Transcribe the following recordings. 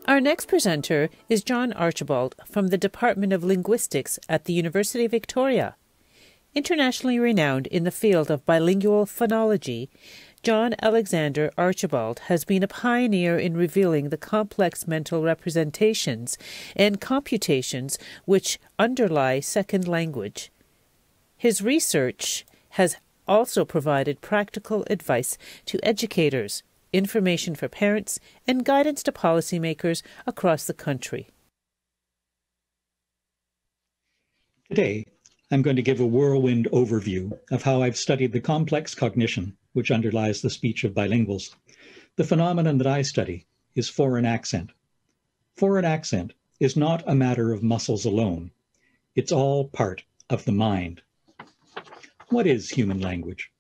Our next presenter is John Archibald from the Department of Linguistics at the University of Victoria. Internationally renowned in the field of bilingual phonology, John Alexander Archibald has been a pioneer in revealing the complex mental representations and computations which underlie second language. His research has also provided practical advice to educators, information for parents, and guidance to policymakers across the country. Today, I'm going to give a whirlwind overview of how I've studied the complex cognition which underlies the speech of bilinguals. The phenomenon that I study is foreign accent. Foreign accent is not a matter of muscles alone. It's all part of the mind. What is human language?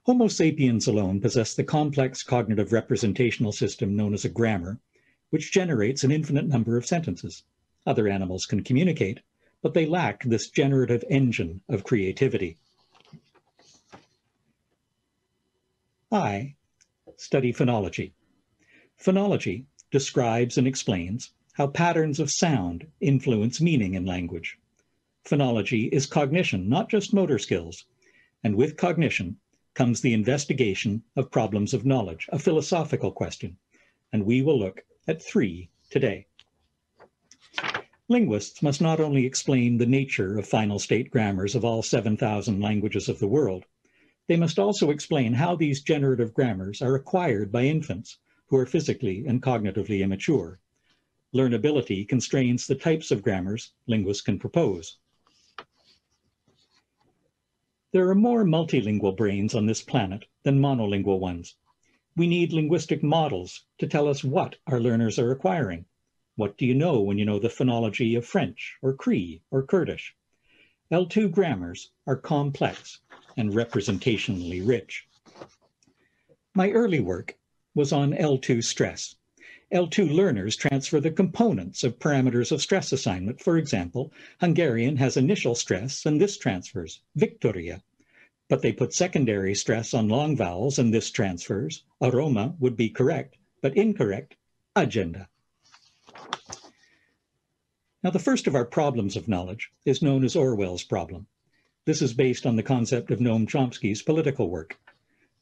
Homo sapiens alone possess the complex cognitive representational system known as a grammar, which generates an infinite number of sentences. Other animals can communicate, but they lack this generative engine of creativity. I study phonology. Phonology describes and explains how patterns of sound influence meaning in language. Phonology is cognition, not just motor skills, and with cognition comes the investigation of problems of knowledge, a philosophical question, and we will look at 3 today. Linguists must not only explain the nature of final state grammars of all 7,000 languages of the world, they must also explain how these generative grammars are acquired by infants who are physically and cognitively immature. Learnability constrains the types of grammars linguists can propose. There are more multilingual brains on this planet than monolingual ones. We need linguistic models to tell us what our learners are acquiring. What do you know when you know the phonology of French or Cree or Kurdish? L2 grammars are complex and representationally rich. My early work was on L2 stress. L2 learners transfer the components of parameters of stress assignment. For example, Hungarian has initial stress and this transfers, Victoria. But they put secondary stress on long vowels and this transfers. Aroma would be correct, but incorrect, agenda. Now, the first of our problems of knowledge is known as Orwell's problem. This is based on the concept of Noam Chomsky's political work.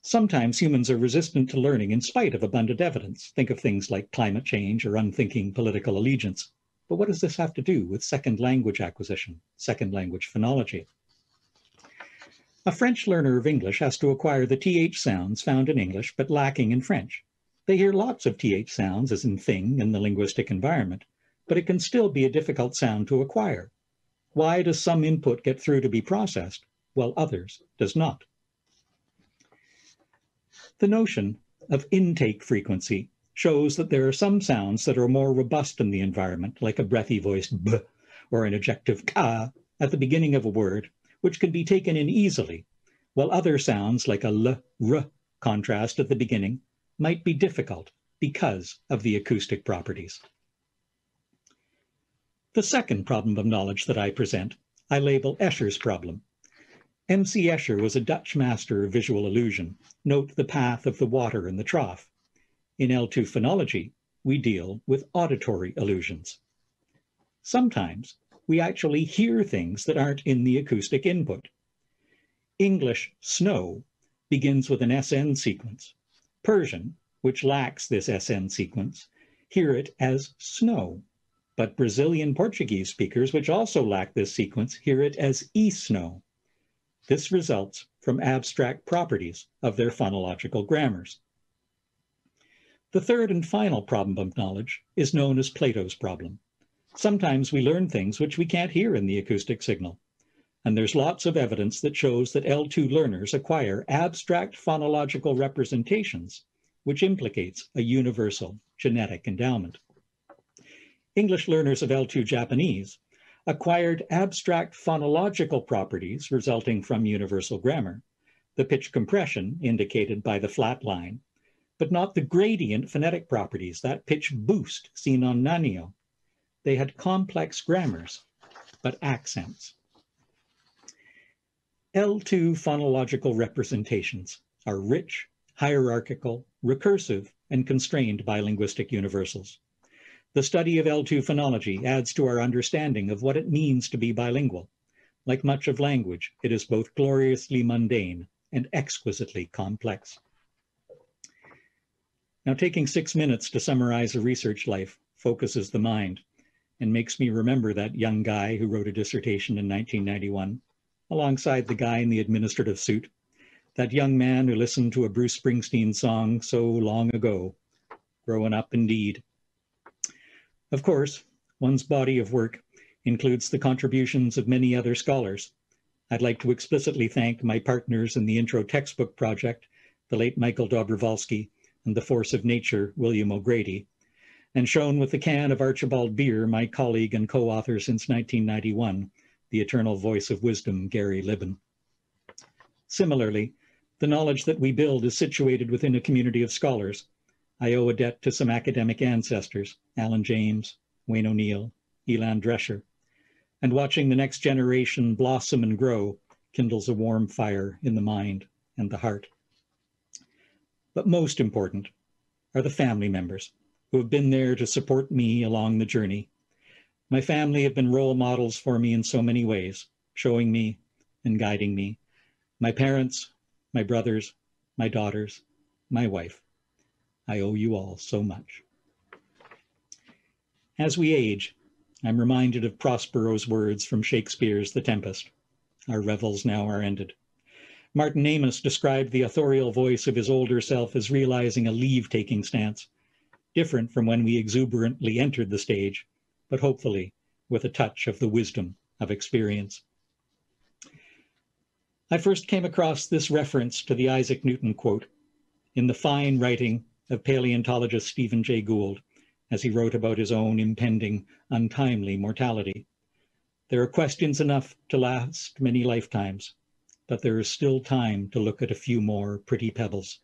Sometimes humans are resistant to learning in spite of abundant evidence. Think of things like climate change or unthinking political allegiance. But what does this have to do with second language acquisition, second language phonology? A French learner of English has to acquire the TH sounds found in English but lacking in French. They hear lots of TH sounds as in thing in the linguistic environment, but it can still be a difficult sound to acquire. Why does some input get through to be processed while others does not? The notion of intake frequency shows that there are some sounds that are more robust in the environment, like a breathy voiced b or an ejective ka at the beginning of a word, which can be taken in easily, while other sounds like a l, r contrast at the beginning might be difficult because of the acoustic properties. The second problem of knowledge that I present, I label Escher's problem. M.C. Escher was a Dutch master of visual illusion. Note the path of the water in the trough. In L2 phonology, we deal with auditory illusions. Sometimes we actually hear things that aren't in the acoustic input. English snow begins with an SN sequence. Persian, which lacks this SN sequence, hear it as snow. But Brazilian Portuguese speakers, which also lack this sequence, hear it as e-snow. This results from abstract properties of their phonological grammars. The third and final problem of knowledge is known as Plato's problem. Sometimes we learn things which we can't hear in the acoustic signal. And there's lots of evidence that shows that L2 learners acquire abstract phonological representations, which implicates a universal genetic endowment. English learners of L2 Japanese acquired abstract phonological properties resulting from universal grammar, the pitch compression indicated by the flat line, but not the gradient phonetic properties, that pitch boost seen on Nanio. They had complex grammars, but accents. L2 phonological representations are rich, hierarchical, recursive, and constrained by linguistic universals. The study of L2 phonology adds to our understanding of what it means to be bilingual. Like much of language, it is both gloriously mundane and exquisitely complex. Now, taking 6 minutes to summarize a research life focuses the mind and makes me remember that young guy who wrote a dissertation in 1991, alongside the guy in the administrative suit, that young man who listened to a Bruce Springsteen song so long ago, growing up indeed. Of course, one's body of work includes the contributions of many other scholars. I'd like to explicitly thank my partners in the Intro Textbook Project, the late Michael Dobrovolsky and the Force of Nature, William O'Grady, and shown with the can of Archibald beer, my colleague and co-author since 1991, the eternal voice of wisdom, Gary Libben. Similarly, the knowledge that we build is situated within a community of scholars. I owe a debt to some academic ancestors, Alan James, Wayne O'Neill, Elan Drescher, and watching the next generation blossom and grow kindles a warm fire in the mind and the heart. But most important are the family members who have been there to support me along the journey. My family have been role models for me in so many ways, showing me and guiding me. My parents, my brothers, my daughters, my wife. I owe you all so much. As we age, I'm reminded of Prospero's words from Shakespeare's The Tempest. Our revels now are ended. Martin Amis described the authorial voice of his older self as realizing a leave-taking stance, different from when we exuberantly entered the stage, but hopefully with a touch of the wisdom of experience. I first came across this reference to the Isaac Newton quote in the fine writing of paleontologist Stephen Jay Gould, as he wrote about his own impending, untimely mortality. There are questions enough to last many lifetimes, but there is still time to look at a few more pretty pebbles.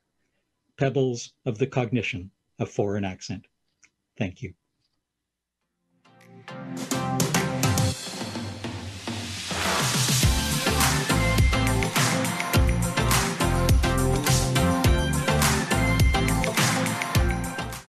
Pebbles of the cognition of foreign accent. Thank you.